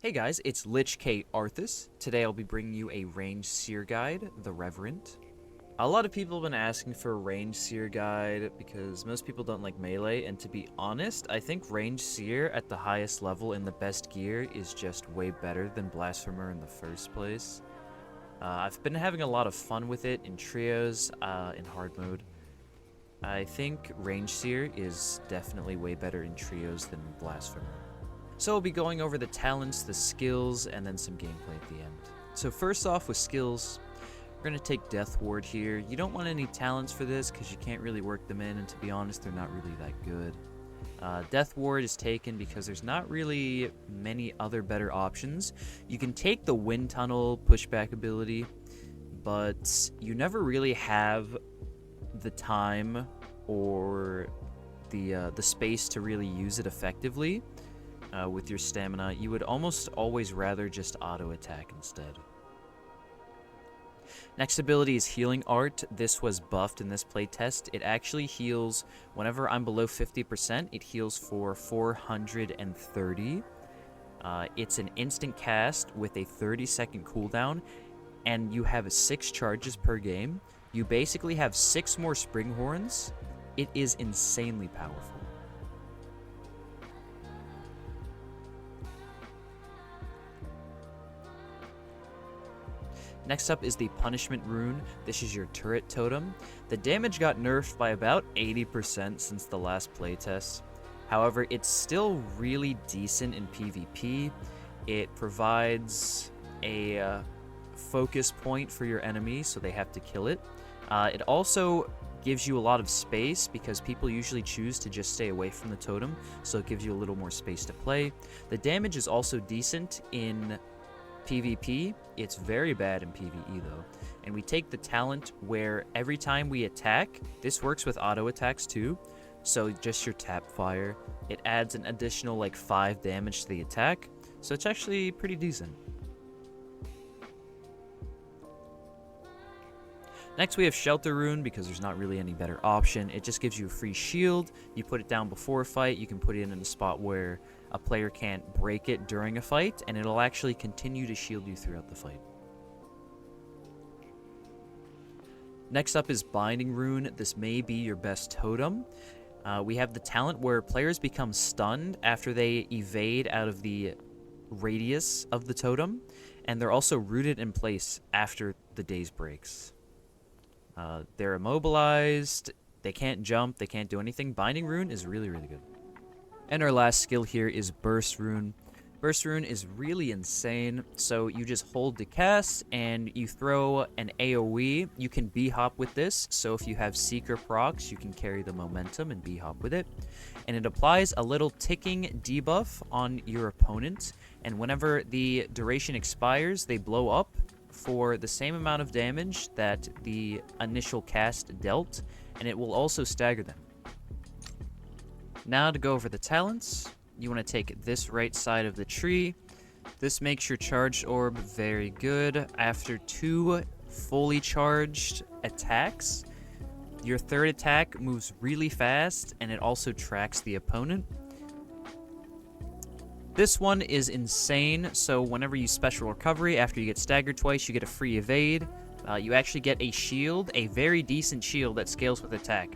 Hey guys, it's Lich K Arthas. Today I'll be bringing you a ranged Seer guide, the Reverent. A lot of people have been asking for a ranged Seer guide because most people don't like melee, and to be honest, I think ranged Seer at the highest level in the best gear is just way better than Blasphemer in the first place. I've been having a lot of fun with it in trios, in hard mode. I think ranged Seer is definitely way better in trios than Blasphemer. So we'll be going over the talents, the skills, and then some gameplay at the end. So first off with skills, we're going to take Death Ward here. You don't want any talents for this because you can't really work them in, and to be honest, they're not really that good. Death Ward is taken because there's not really many other better options. You can take the Wind Tunnel pushback ability, but you never really have the time or the space to really use it effectively. With your stamina, you would almost always rather just auto-attack instead. Next ability is Healing Art. This was buffed in this playtest. It actually heals, whenever I'm below 50%, it heals for 430. It's an instant cast with a 30-second cooldown, and you have 6 charges per game. You basically have 6 more Springhorns. It is insanely powerful. Next up is the Punishment Rune. This is your turret totem. The damage got nerfed by about 80% since the last playtest. However, it's still really decent in PvP. It provides a focus point for your enemy, so they have to kill it. It also gives you a lot of space because people usually choose to just stay away from the totem, so it gives you a little more space to play. The damage is also decent in PvP. It's very bad in PvE though. And we take the talent where every time we attack, this works with auto attacks too, so just your tap fire, it adds an additional like 5 damage to the attack, so it's actually pretty decent. Next we have Shelter Rune because there's not really any better option. It just gives you a free shield. You put it down before a fight. You can put it in a spot where a player can't break it during a fight, and it'll actually continue to shield you throughout the fight. Next up is Binding Rune. This may be your best totem. We have the talent where players become stunned after they evade out of the radius of the totem, and they're also rooted in place after the daze breaks. They're immobilized, they can't jump, they can't do anything. Binding Rune is really, really good. And our last skill here is Burst Rune. Burst Rune is really insane. So you just hold the cast and you throw an AoE. You can B-hop with this. So if you have Seeker procs, you can carry the momentum and B-hop with it. And it applies a little ticking debuff on your opponent. And whenever the duration expires, they blow up for the same amount of damage that the initial cast dealt. And it will also stagger them. Now to go over the talents, you want to take this right side of the tree. This makes your charged orb very good. After 2 fully charged attacks, your third attack moves really fast, and it also tracks the opponent. This one is insane, so whenever you special recovery, after you get staggered twice, you get a free evade. You actually get a shield, a very decent shield that scales with attack.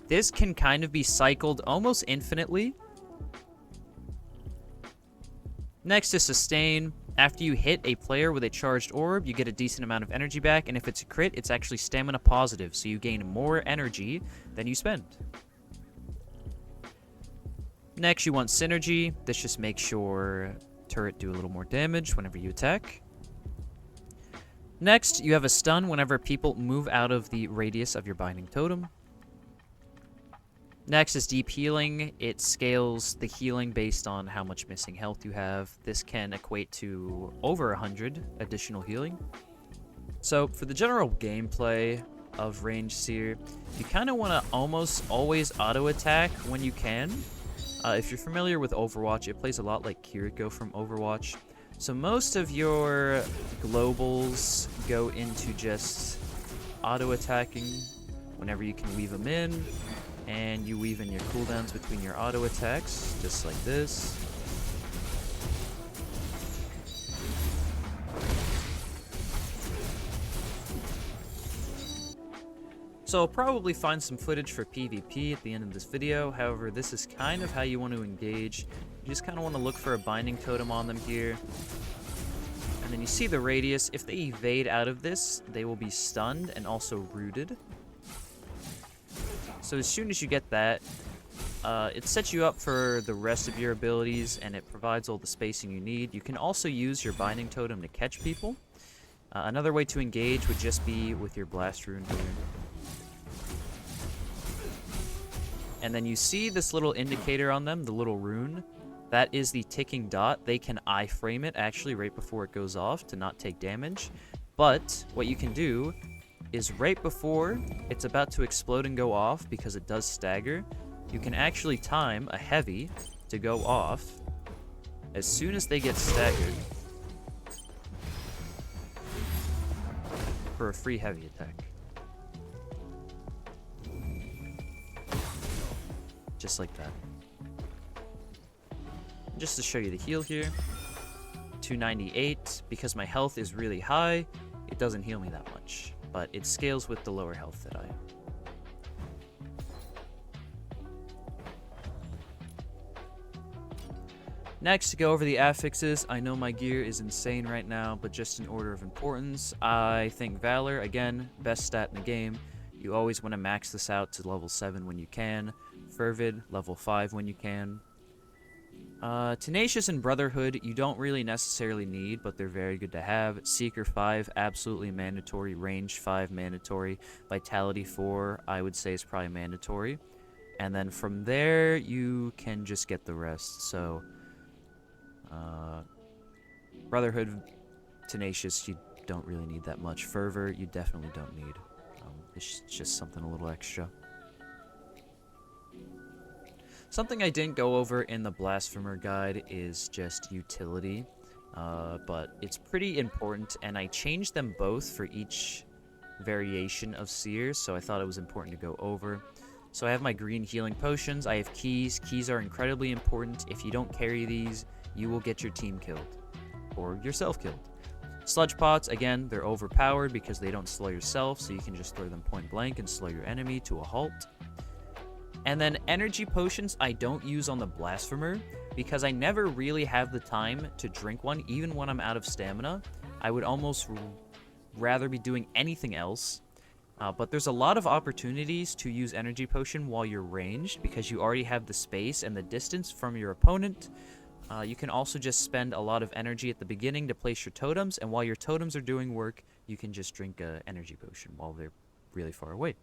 This can kind of be cycled almost infinitely. Next is Sustain. After you hit a player with a charged orb, you get a decent amount of energy back, and if it's a crit, it's actually stamina positive, so you gain more energy than you spend. Next, you want Synergy. This just makes your turret do a little more damage whenever you attack. Next, you have a Stun whenever people move out of the radius of your binding totem. Next is Deep Healing. It scales the healing based on how much missing health you have. This can equate to over 100 additional healing. So for the general gameplay of ranged Seer, you kind of want to almost always auto-attack when you can. If you're familiar with Overwatch, it plays a lot like Kiriko from Overwatch. So most of your globals go into just auto-attacking whenever you can weave them in. And you weave in your cooldowns between your auto attacks, just like this. So I'll probably find some footage for PvP at the end of this video. However, this is kind of how you want to engage. You just kind of want to look for a binding totem on them here. And then you see the radius. If they evade out of this, they will be stunned and also rooted. So as soon as you get that, it sets you up for the rest of your abilities, and it provides all the spacing you need. You can also use your binding totem to catch people. Another way to engage would just be with your blast rune here. And then you see this little indicator on them, the little rune. That is the ticking dot. They can iframe it actually right before it goes off to not take damage. But what you can do is right before it's about to explode and go off, because it does stagger, you can actually time a heavy to go off as soon as they get staggered for a free heavy attack. Just like that. Just to show you the heal here, 298. Because my health is really high, it doesn't heal me that much, but it scales with the lower health that I am. Next, to go over the affixes. I know my gear is insane right now, but just in order of importance, I think Valor, again, best stat in the game. You always want to max this out to level 7 when you can. Fervid, level 5 when you can. Tenacious and Brotherhood, you don't really necessarily need, but they're very good to have. Seeker 5, absolutely mandatory. Range 5, mandatory. Vitality 4, I would say is probably mandatory. And then from there, you can just get the rest. So, Brotherhood, Tenacious, you don't really need that much. Fervor, you definitely don't need. It's just something a little extra. Something I didn't go over in the Blasphemer guide is just utility, but it's pretty important, and I changed them both for each variation of Seer, so I thought it was important to go over. So I have my green healing potions, I have keys. Keys are incredibly important. If you don't carry these, you will get your team killed, or yourself killed. Sludge pots, again, they're overpowered because they don't slow yourself, so you can just throw them point blank and slow your enemy to a halt. And then energy potions I don't use on the Blasphemer because I never really have the time to drink one, even when I'm out of stamina. I would almost rather be doing anything else. But there's a lot of opportunities to use energy potion while you're ranged because you already have the space and the distance from your opponent. You can also just spend a lot of energy at the beginning to place your totems, and while your totems are doing work, you can just drink an energy potion while they're really far away.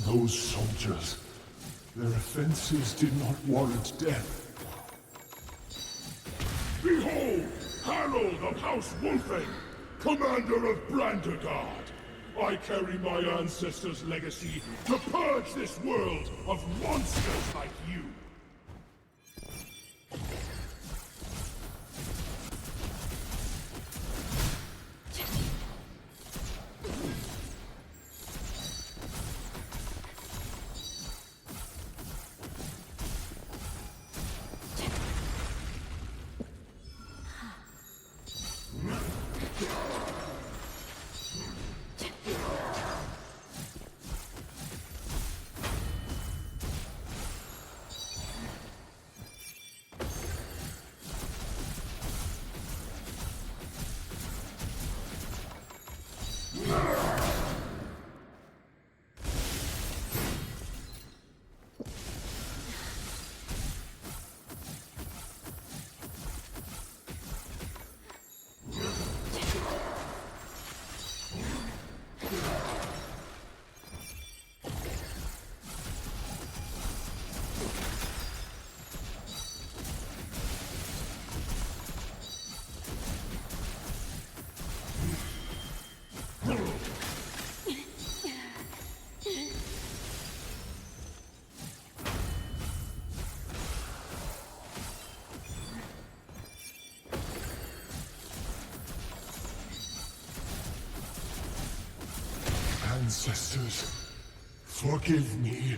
Those soldiers, their offenses did not warrant death. Behold, Harold of House Wolfen, commander of Brandergard. I carry my ancestors' legacy to purge this world of monsters like you. Ancestors, forgive me.